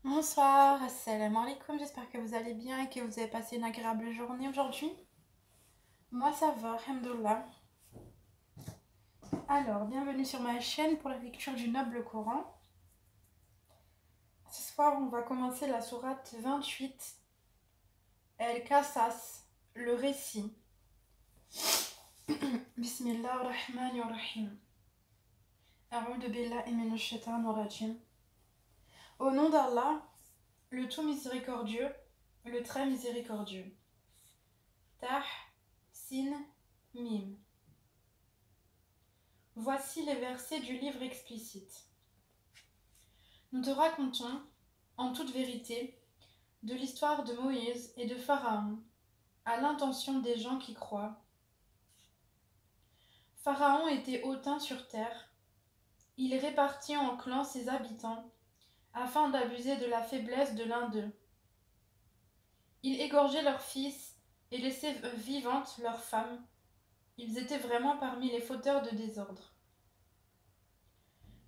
Bonsoir, assalamu alaikum, j'espère que vous allez bien et que vous avez passé une agréable journée aujourd'hui. Moi ça va, alhamdoulilah. Alors, bienvenue sur ma chaîne pour la lecture du Noble Coran. Ce soir, on va commencer la sourate 28, El-Qasas, le récit. Bismillahirrahmanirrahim. A'udhu billahi minash shaitanir rajim. Au nom d'Allah, le tout miséricordieux, le très miséricordieux. Tah, Sin, Mim. Voici les versets du livre explicite. Nous te racontons, en toute vérité, de l'histoire de Moïse et de Pharaon, à l'intention des gens qui croient. Pharaon était hautain sur terre. Il répartit en clans ses habitants, afin d'abuser de la faiblesse de l'un d'eux. Il égorgeait leurs fils et laissait vivantes leurs femmes. Ils étaient vraiment parmi les fauteurs de désordre.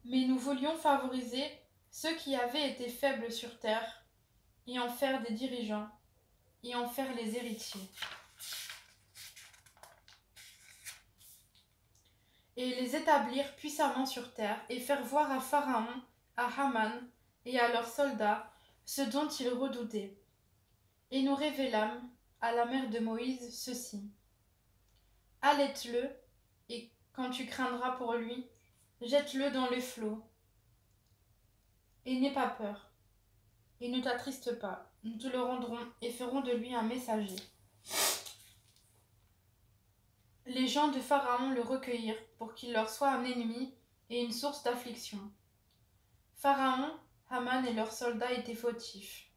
Mais nous voulions favoriser ceux qui avaient été faibles sur terre, et en faire des dirigeants, et en faire les héritiers. Et les établir puissamment sur terre, et faire voir à Pharaon, à Haman, et à leurs soldats, ce dont ils redoutaient. Et nous révélâmes, à la mère de Moïse, ceci. Allaite-le, et quand tu craindras pour lui, jette-le dans le flot. Et n'aie pas peur, et ne t'attriste pas, nous te le rendrons, et ferons de lui un messager. Les gens de Pharaon le recueillirent pour qu'il leur soit un ennemi et une source d'affliction. Pharaon, Haman et leurs soldats étaient fautifs.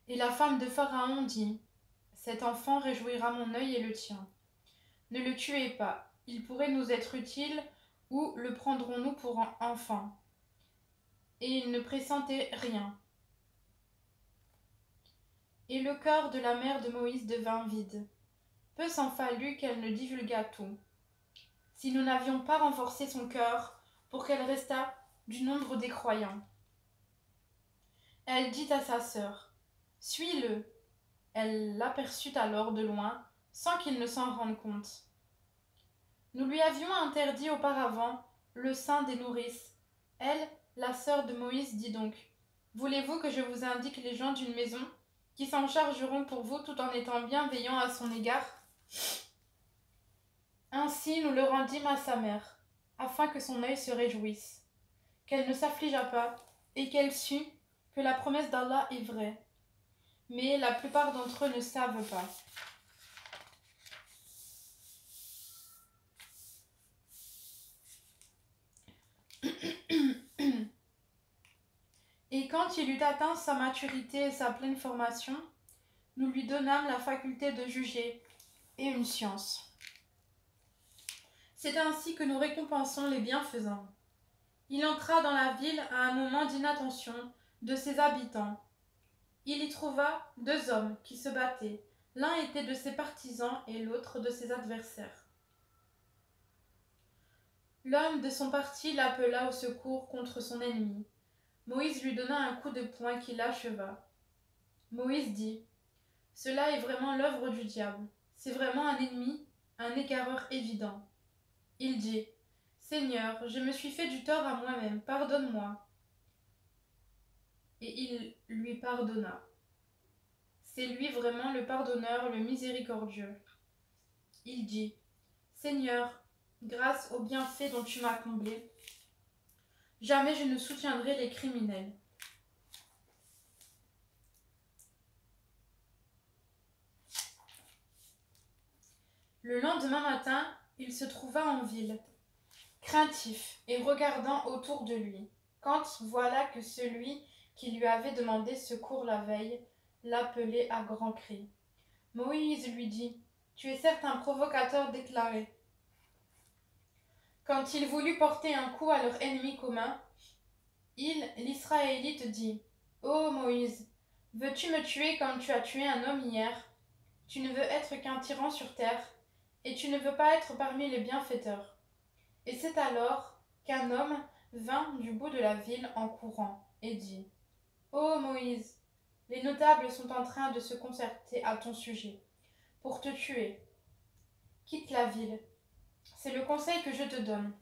Et la femme de Pharaon dit, « Cet enfant réjouira mon œil et le tien. Ne le tuez pas, il pourrait nous être utile, ou le prendrons-nous pour un enfant. » Et il ne pressentait rien. Et le cœur de la mère de Moïse devint vide. Peu s'en fallut qu'elle ne divulguât tout. Si nous n'avions pas renforcé son cœur pour qu'elle restât du nombre des croyants. Elle dit à sa sœur, « Suis-le. » Elle l'aperçut alors de loin, sans qu'il ne s'en rende compte. Nous lui avions interdit auparavant le sein des nourrices. Elle, la sœur de Moïse, dit donc, « Voulez-vous que je vous indique les gens d'une maison qui s'en chargeront pour vous tout en étant bienveillants à son égard ?» Ainsi nous le rendîmes à sa mère, afin que son œil se réjouisse, qu'elle ne s'affligeât pas, et qu'elle sût que la promesse d'Allah est vraie. Mais la plupart d'entre eux ne savent pas. Et quand il eut atteint sa maturité et sa pleine formation, nous lui donnâmes la faculté de juger et une science. C'est ainsi que nous récompensons les bienfaisants. Il entra dans la ville à un moment d'inattention de ses habitants. Il y trouva deux hommes qui se battaient. L'un était de ses partisans et l'autre de ses adversaires. L'homme de son parti l'appela au secours contre son ennemi. Moïse lui donna un coup de poing qui l'acheva. Moïse dit, « Cela est vraiment l'œuvre du diable. C'est vraiment un ennemi, un égareur évident. » Il dit, « Seigneur, je me suis fait du tort à moi-même, pardonne-moi. » Et il lui pardonna. C'est lui vraiment le pardonneur, le miséricordieux. Il dit, « Seigneur, grâce aux bienfaits dont tu m'as comblé, jamais je ne soutiendrai les criminels. » Le lendemain matin, il se trouva en ville, craintif et regardant autour de lui, quand voilà que celui qui lui avait demandé secours la veille l'appelait à grands cris. Moïse lui dit, « Tu es certes un provocateur déclaré. » Quand il voulut porter un coup à leur ennemi commun, l'Israélite, dit, « Ô Moïse, veux-tu me tuer comme tu as tué un homme hier? Tu ne veux être qu'un tyran sur terre, et tu ne veux pas être parmi les bienfaiteurs. » Et c'est alors qu'un homme vint du bout de la ville en courant. et dit: Ô Moïse, les notables sont en train de se concerter à ton sujet, pour te tuer. Quitte la ville. C'est le conseil que je te donne.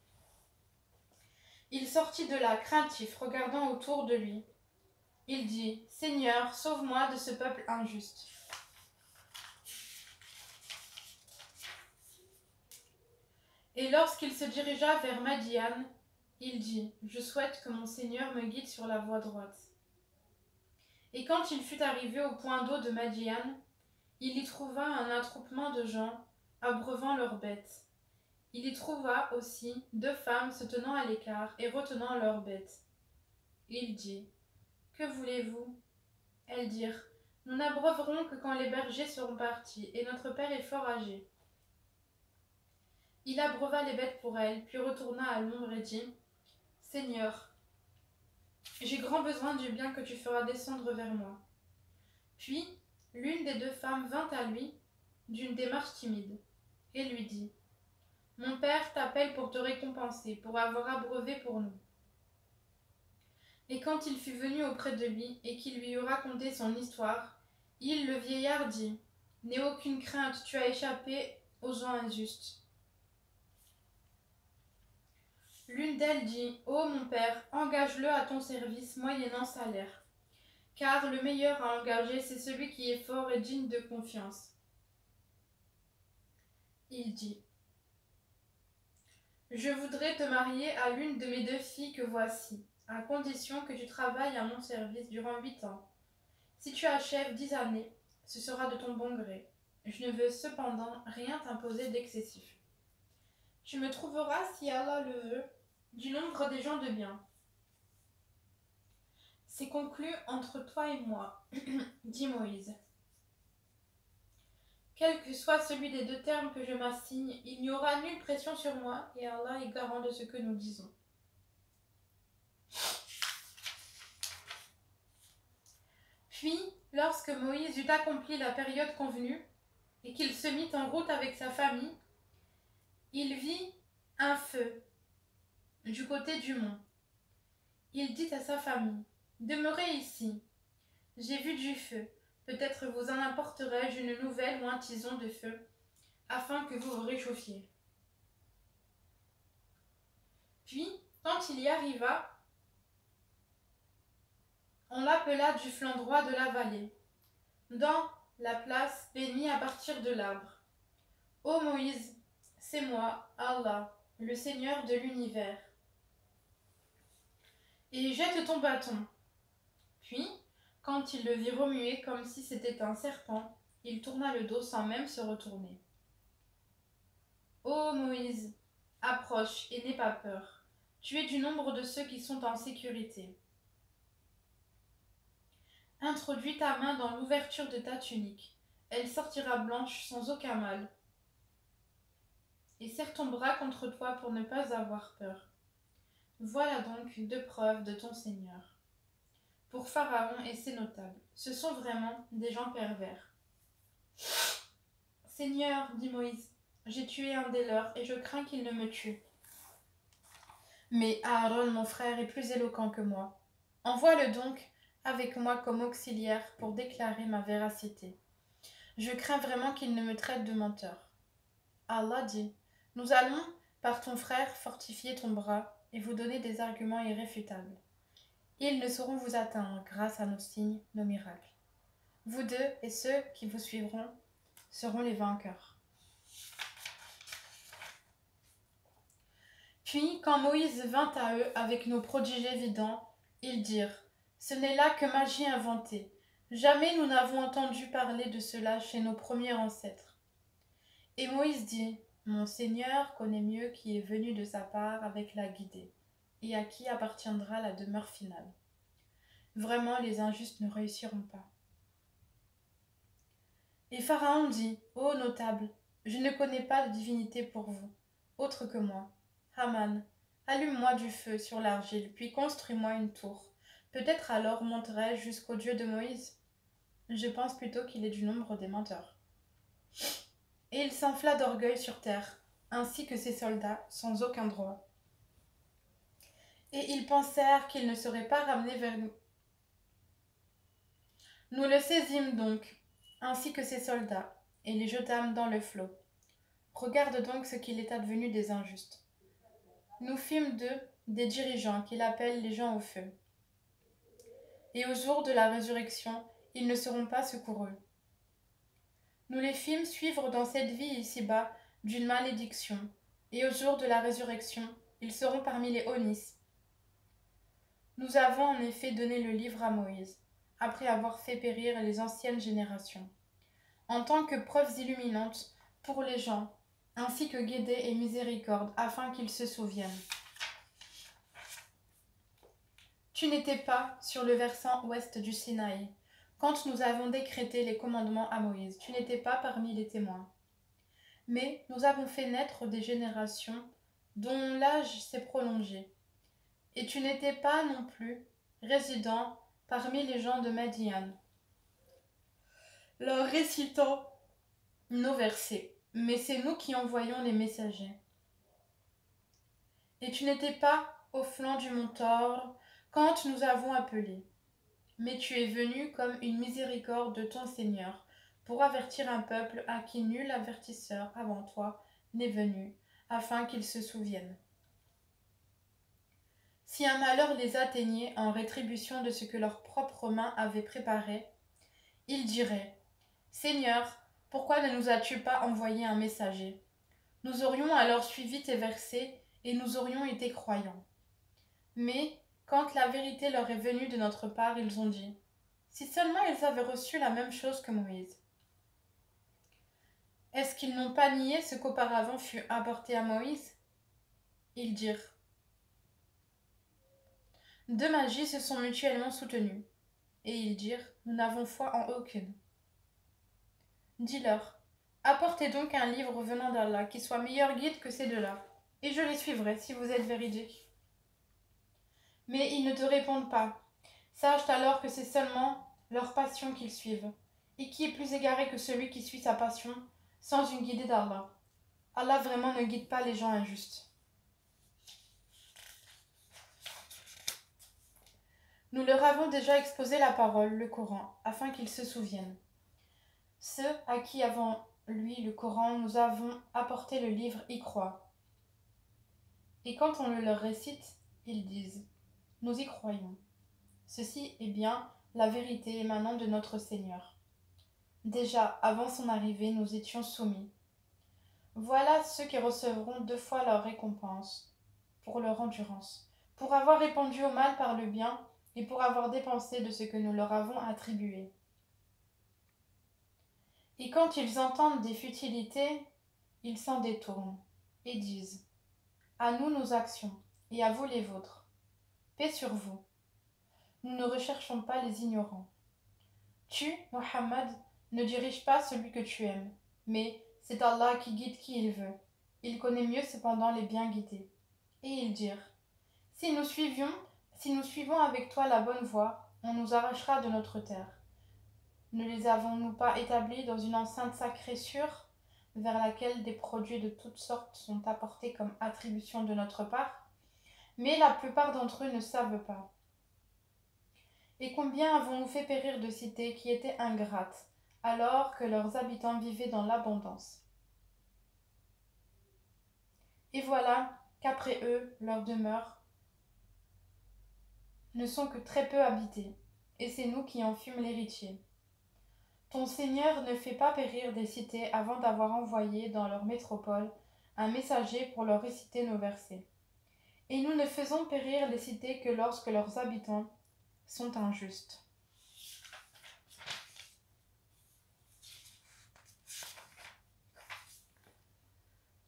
Il sortit de là, craintif, regardant autour de lui. Il dit: Seigneur, sauve-moi de ce peuple injuste. Et lorsqu'il se dirigea vers Madian, il dit: Je souhaite que mon Seigneur me guide sur la voie droite. Et quand il fut arrivé au point d'eau de Madian, il y trouva un attroupement de gens abreuvant leurs bêtes. Il y trouva aussi 2 femmes se tenant à l'écart et retenant leurs bêtes. Il dit: Que voulez-vous? Elles dirent: Nous n'abreuverons que quand les bergers seront partis, et notre père est fort âgé. Il abreuva les bêtes pour elles, puis retourna à l'ombre et dit: Seigneur, j'ai grand besoin du bien que tu feras descendre vers moi. Puis l'une des 2 femmes vint à lui d'une démarche timide, et lui dit: Mon père t'appelle pour te récompenser, pour avoir abreuvé pour nous. Et quand il fut venu auprès de lui, et qu'il lui eut raconté son histoire, le vieillard, dit: N'aie aucune crainte, tu as échappé aux gens injustes. L'une d'elles dit: Ô mon père, engage-le à ton service moyennant salaire. Car le meilleur à engager, c'est celui qui est fort et digne de confiance. Il dit: Je voudrais te marier à l'une de mes 2 filles que voici, à condition que tu travailles à mon service durant 8 ans. Si tu achèves 10 années, ce sera de ton bon gré. Je ne veux cependant rien t'imposer d'excessif. Tu me trouveras, si Allah le veut, du nombre des gens de bien. C'est conclu entre toi et moi, dit Moïse. Quel que soit celui des 2 termes que je m'assigne, il n'y aura nulle pression sur moi, et Allah est garant de ce que nous disons. Puis, lorsque Moïse eut accompli la période convenue, et qu'il se mit en route avec sa famille, il vit un feu du côté du mont. Il dit à sa famille: Demeurez ici. J'ai vu du feu. Peut-être vous en apporterai-je une nouvelle ou un tison de feu, afin que vous vous réchauffiez. Puis, quand il y arriva, on l'appela du flanc droit de la vallée, dans la place bénie à partir de l'arbre. Ô Moïse, c'est moi, Allah, le Seigneur de l'univers. Et jette ton bâton. Puis, quand il le vit remuer comme si c'était un serpent, il tourna le dos sans même se retourner. Ô Moïse, approche et n'aie pas peur. Tu es du nombre de ceux qui sont en sécurité. Introduis ta main dans l'ouverture de ta tunique. Elle sortira blanche sans aucun mal. Et serre ton bras contre toi pour ne pas avoir peur. Voilà donc 2 preuves de ton Seigneur. Pour Pharaon et ses notables, ce sont vraiment des gens pervers. Seigneur, dit Moïse, j'ai tué un des leurs et je crains qu'il ne me tue. Mais Aaron, mon frère, est plus éloquent que moi. Envoie-le donc avec moi comme auxiliaire pour déclarer ma véracité. Je crains vraiment qu'il ne me traite de menteur. Allah dit: Nous allons, par ton frère, fortifier ton bras et vous donner des arguments irréfutables. Ils ne sauront vous atteindre grâce à nos signes, nos miracles. Vous 2 et ceux qui vous suivront seront les vainqueurs. Puis, quand Moïse vint à eux avec nos prodiges évidents, ils dirent: Ce n'est là que magie inventée. Jamais nous n'avons entendu parler de cela chez nos premiers ancêtres. Et Moïse dit: Mon Seigneur connaît mieux qui est venu de sa part avec la guidée, et à qui appartiendra la demeure finale. Vraiment, les injustes ne réussiront pas. Et Pharaon dit: Ô notables, je ne connais pas de divinité pour vous, autre que moi. Haman, allume-moi du feu sur l'argile, puis construis-moi une tour. Peut-être alors monterai-je jusqu'au Dieu de Moïse. Je pense plutôt qu'il est du nombre des menteurs. Et il s'enfla d'orgueil sur terre, ainsi que ses soldats, sans aucun droit. et ils pensèrent qu'ils ne seraient pas ramenés vers nous. Nous le saisîmes donc, ainsi que ses soldats, et les jetâmes dans le flot. Regarde donc ce qu'il est advenu des injustes. Nous fîmes d'eux des dirigeants qu'il appelle les gens au feu. Et au jour de la résurrection, ils ne seront pas secourus. Nous les fîmes suivre dans cette vie ici-bas d'une malédiction, et au jour de la résurrection, ils seront parmi les honnis. Nous avons en effet donné le livre à Moïse, après avoir fait périr les anciennes générations, en tant que preuves illuminantes pour les gens, ainsi que guidée et miséricorde, afin qu'ils se souviennent. Tu n'étais pas sur le versant ouest du Sinaï, quand nous avons décrété les commandements à Moïse. Tu n'étais pas parmi les témoins. Mais nous avons fait naître des générations dont l'âge s'est prolongé. Et tu n'étais pas non plus résident parmi les gens de Madian, leur récitant nos versets. Mais c'est nous qui envoyons les messagers. Et tu n'étais pas au flanc du mont Thor quand nous avons appelé. Mais tu es venu comme une miséricorde de ton Seigneur, pour avertir un peuple à qui nul avertisseur avant toi n'est venu, afin qu'ils se souviennent. Si un malheur les atteignait en rétribution de ce que leurs propres mains avaient préparé, ils diraient : Seigneur, pourquoi ne nous as-tu pas envoyé un messager ? Nous aurions alors suivi tes versets et nous aurions été croyants. Mais, quand la vérité leur est venue de notre part, ils ont dit : si seulement ils avaient reçu la même chose que Moïse. Est-ce qu'ils n'ont pas nié ce qu'auparavant fut apporté à Moïse ? Ils dirent : deux magies se sont mutuellement soutenues. Et ils dirent : nous n'avons foi en aucune. Dis-leur : apportez donc un livre venant d'Allah qui soit meilleur guide que ces deux-là, et je les suivrai si vous êtes véridiques. Mais ils ne te répondent pas. Sache alors que c'est seulement leur passion qu'ils suivent. Et qui est plus égaré que celui qui suit sa passion sans une guidée d'Allah ? Allah vraiment ne guide pas les gens injustes. Nous leur avons déjà exposé la parole, le Coran, afin qu'ils se souviennent. Ceux à qui avant lui le Coran, nous avons apporté le livre y croient. Et quand on le leur récite, ils disent : nous y croyons. Ceci est bien la vérité émanant de notre Seigneur. Déjà, avant son arrivée, nous étions soumis. Voilà ceux qui recevront deux fois leur récompense pour leur endurance, pour avoir répondu au mal par le bien et pour avoir dépensé de ce que nous leur avons attribué. Et quand ils entendent des futilités, ils s'en détournent et disent : à nous nos actions et à vous les vôtres. Paix sur vous. Nous ne recherchons pas les ignorants. Tu, Mohammed, ne dirige pas celui que tu aimes, mais c'est Allah qui guide qui il veut. Il connaît mieux cependant les bien guidés. Et ils dirent : si nous suivons avec toi la bonne voie, on nous arrachera de notre terre. Ne les avons-nous pas établis dans une enceinte sacrée sûre, vers laquelle des produits de toutes sortes sont apportés comme attribution de notre part ? Mais la plupart d'entre eux ne savent pas. Et combien avons-nous fait périr de cités qui étaient ingrates, alors que leurs habitants vivaient dans l'abondance ? Et voilà qu'après eux, leurs demeures ne sont que très peu habitées, et c'est nous qui en fûmes l'héritier. Ton Seigneur ne fait pas périr des cités avant d'avoir envoyé dans leur métropole un messager pour leur réciter nos versets. Et nous ne faisons périr les cités que lorsque leurs habitants sont injustes.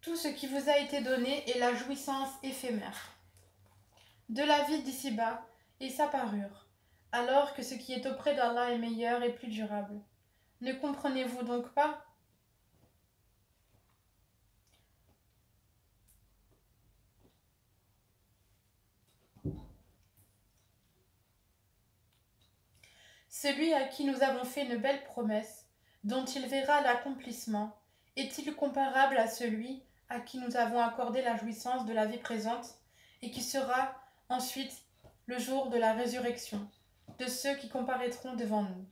Tout ce qui vous a été donné est la jouissance éphémère de la vie d'ici-bas et sa parure, alors que ce qui est auprès d'Allah est meilleur et plus durable. Ne comprenez-vous donc pas ? Celui à qui nous avons fait une belle promesse, dont il verra l'accomplissement, est-il comparable à celui à qui nous avons accordé la jouissance de la vie présente et qui sera Ensuite, le jour de la résurrection, de ceux qui comparaîtront devant nous.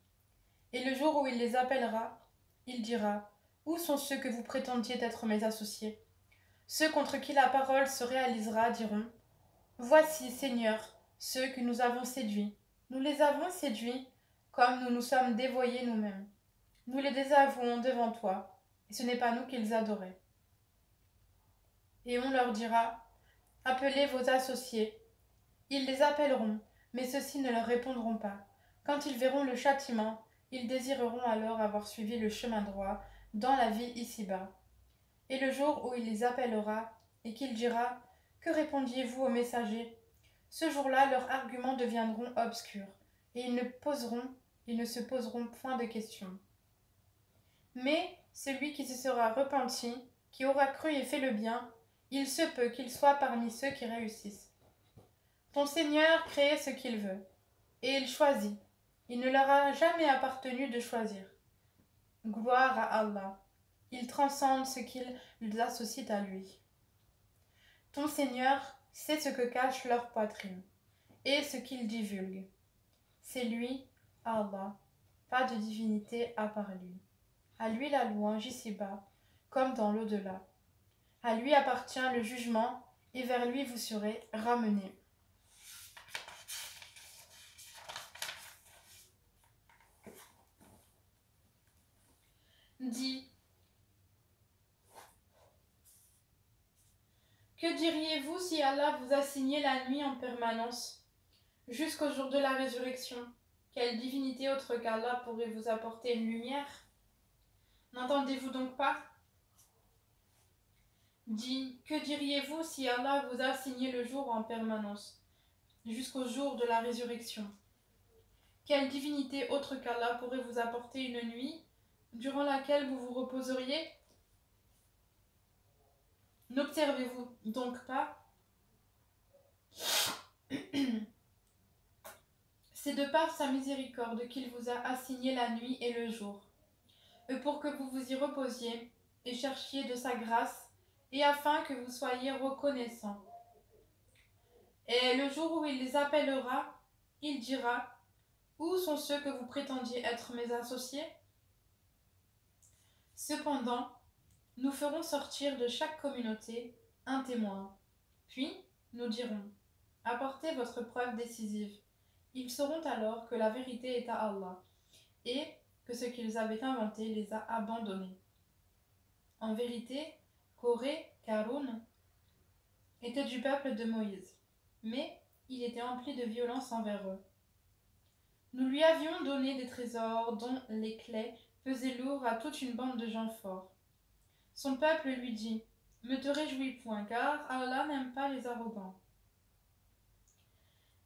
Et le jour où il les appellera, il dira: Où sont ceux que vous prétendiez être mes associés? Ceux contre qui la parole se réalisera diront: Voici, Seigneur, ceux que nous avons séduits. Nous les avons séduits comme nous nous sommes dévoyés nous-mêmes. Nous les désavouons devant toi, et ce n'est pas nous qu'ils adoraient. Et on leur dira: Appelez vos associés. Ils les appelleront, mais ceux-ci ne leur répondront pas. Quand ils verront le châtiment, ils désireront alors avoir suivi le chemin droit dans la vie ici-bas. Et le jour où il les appellera, et qu'il dira: Que répondiez-vous aux messagers? Ce jour-là, leurs arguments deviendront obscurs, et ils ne se poseront point de questions. Mais celui qui se sera repenti, qui aura cru et fait le bien, il se peut qu'il soit parmi ceux qui réussissent. Ton Seigneur crée ce qu'il veut, et il choisit. Il ne leur a jamais appartenu de choisir. Gloire à Allah. Il transcende ce qu'ils associent à lui. Ton Seigneur sait ce que cache leur poitrine, et ce qu'ils divulguent. C'est lui, Allah, pas de divinité à part lui. À lui la louange ici-bas, comme dans l'au-delà. À lui appartient le jugement, et vers lui vous serez ramenés. Dit: Que diriez-vous si Allah vous assignait la nuit en permanence, jusqu'au jour de la résurrection? Quelle divinité autre qu'Allah pourrait vous apporter une lumière? N'entendez-vous donc pas? Dit: Que diriez-vous si Allah vous assignait le jour en permanence, jusqu'au jour de la résurrection? Quelle divinité autre qu'Allah pourrait vous apporter une nuit, durant laquelle vous vous reposeriez? N'observez-vous donc pas? C'est de par sa miséricorde qu'il vous a assigné la nuit et le jour, et pour que vous vous y reposiez et cherchiez de sa grâce, et afin que vous soyez reconnaissants. Et le jour où il les appellera, il dira: Où sont ceux que vous prétendiez être mes associés? Cependant, nous ferons sortir de chaque communauté un témoin. Puis, nous dirons: Apportez votre preuve décisive. Ils sauront alors que la vérité est à Allah, et que ce qu'ils avaient inventé les a abandonnés. En vérité, Corée, Karun, était du peuple de Moïse, mais il était empli de violence envers eux. Nous lui avions donné des trésors dont les clés pesaient lourd à toute une bande de gens forts. Son peuple lui dit: Ne te réjouis point, car Allah n'aime pas les arrogants.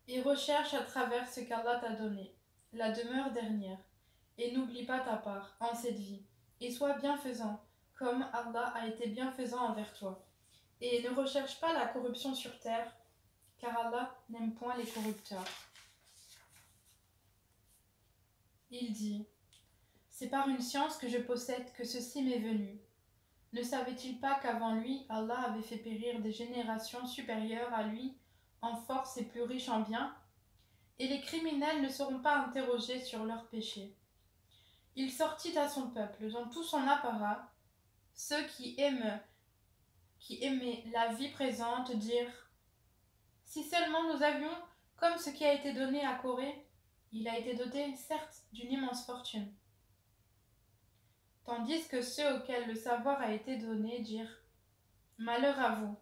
Et recherche à travers ce qu'Allah t'a donné, la demeure dernière, et n'oublie pas ta part en cette vie, et sois bienfaisant, comme Allah a été bienfaisant envers toi. Et ne recherche pas la corruption sur terre, car Allah n'aime point les corrupteurs. Il dit: C'est par une science que je possède que ceci m'est venu. Ne savait-il pas qu'avant lui, Allah avait fait périr des générations supérieures à lui, en force et plus riches en biens? Et les criminels ne seront pas interrogés sur leurs péchés. Il sortit à son peuple, dans tout son apparat, ceux qui aimaient la vie présente, dirent: Si seulement nous avions comme ce qui a été donné à Corée. Il a été doté, certes, d'une immense fortune. Tandis que ceux auxquels le savoir a été donné dirent: Malheur à vous,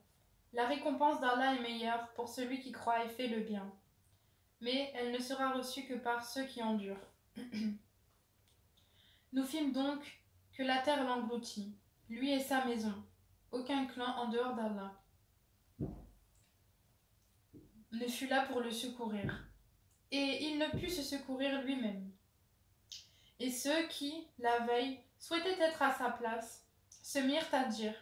la récompense d'Allah est meilleure pour celui qui croit et fait le bien. Mais elle ne sera reçue que par ceux qui endurent. Nous fîmes donc que la terre l'engloutit, lui et sa maison, aucun clan en dehors d'Allah ne fut là pour le secourir, et il ne put se secourir lui-même. Et ceux qui, la veille, souhaitaient être à sa place, se mirent à dire: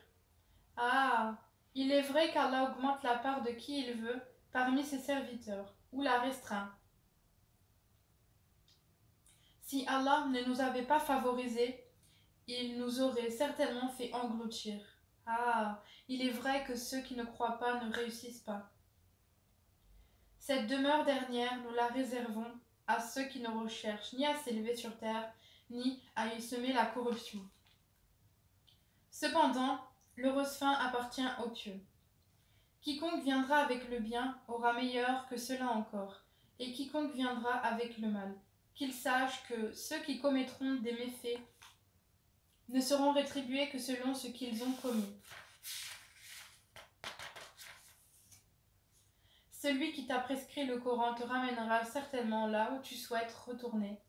Ah, il est vrai qu'Allah augmente la part de qui il veut parmi ses serviteurs, ou la restreint. Si Allah ne nous avait pas favorisés, il nous aurait certainement fait engloutir. Ah, il est vrai que ceux qui ne croient pas ne réussissent pas. Cette demeure dernière, nous la réservons à ceux qui ne recherchent ni à s'élever sur terre, ni à y semer la corruption. Cependant, l'heureuse fin appartient aux pieux. Quiconque viendra avec le bien aura meilleur que cela encore, et quiconque viendra avec le mal, qu'il sache que ceux qui commettront des méfaits ne seront rétribués que selon ce qu'ils ont commis. Celui qui t'a prescrit le Coran te ramènera certainement là où tu souhaites retourner.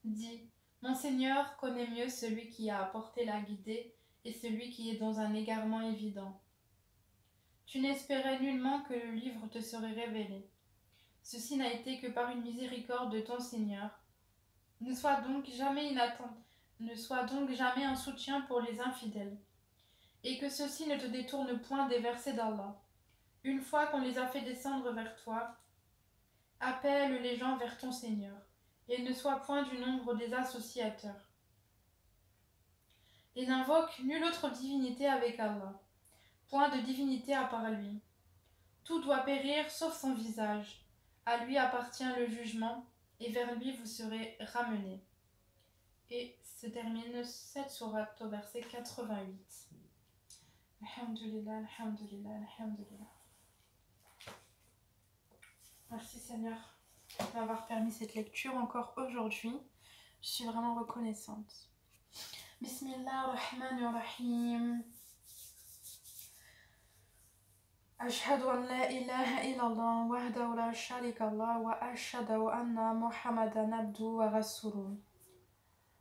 Dis, mon Seigneur connaît mieux celui qui a apporté la guidée et celui qui est dans un égarement évident. Tu n'espérais nullement que le livre te serait révélé. Ceci n'a été que par une miséricorde de ton Seigneur. Ne sois donc jamais un soutien pour les infidèles, et que ceux-ci ne te détournent point des versets d'Allah. Une fois qu'on les a fait descendre vers toi, appelle les gens vers ton Seigneur, et ne sois point du nombre des associateurs. Et n'invoque nulle autre divinité avec Allah, point de divinité à part lui. Tout doit périr sauf son visage. À lui appartient le jugement, et vers lui vous serez ramenés. Et se termine cette sourate au verset 88. Alhamdulillah, alhamdulillah, alhamdulillah. Merci Seigneur de m'avoir permis cette lecture encore aujourd'hui. Je suis vraiment reconnaissante. Bismillah ar-Rahman ar-Rahim. أشهد أن لا إله إلا الله وحده لا شريك له وأشهد أن محمدا عبده ورسوله.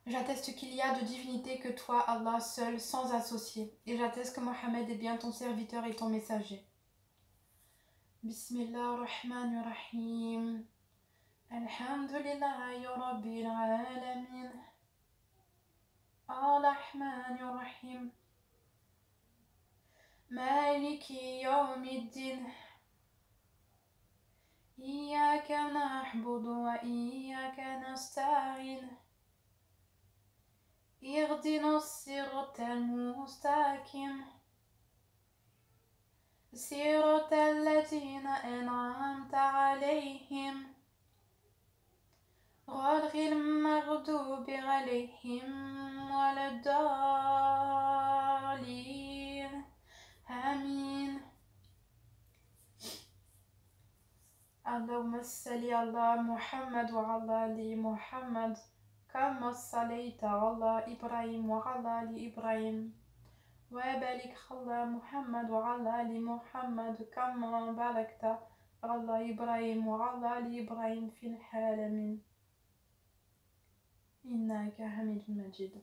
J'atteste qu'il y a de divinité que toi, Allah seul, sans associé, et j'atteste que Mohammed est bien ton serviteur et ton messager. Bismillah ar-Rahman ar-Rahim. Alhamdulillahi Rabbil Alamin. Ar-Rahman ar-Rahim. Maliki yawmiddin. Iyyaka na'budu wa iyyaka nasta'in. اهدنا الصراط المستقيم صراط الذين أنعمت عليهم غير المغضوب عليهم ولا الضالين آمين. اللهم صل على محمد وعلى آل محمد كما صليت على إبراهيم وعلى آل إبراهيم وبارك على محمد وعلى آل محمد كما باركت على إبراهيم وعلى آل إبراهيم في العالمين إنك حميد مجيد.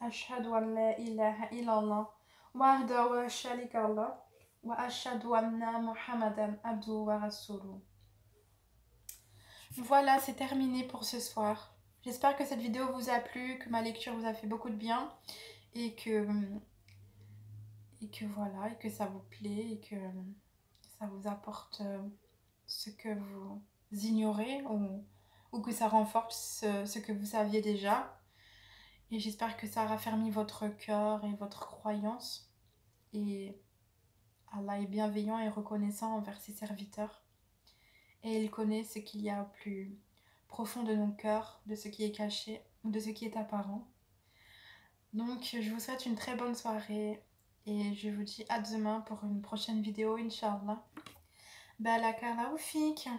أشهد أن لا إله إلا الله وحده لا شريك له وأشهد أن محمدا عبده ورسوله. Voilà, c'est terminé pour ce soir. J'espère que cette vidéo vous a plu, que ma lecture vous a fait beaucoup de bien et que voilà, et que ça vous plaît et que ça vous apporte ce que vous ignorez ou que ça renforce ce que vous saviez déjà. Et j'espère que ça a raffermi votre cœur et votre croyance. Et Allah est bienveillant et reconnaissant envers ses serviteurs. Et il connaît ce qu'il y a au plus profond de nos cœurs, de ce qui est caché, de ce qui est apparent. Donc je vous souhaite une très bonne soirée et je vous dis à demain pour une prochaine vidéo, Inch'Allah. Barakallahu fik.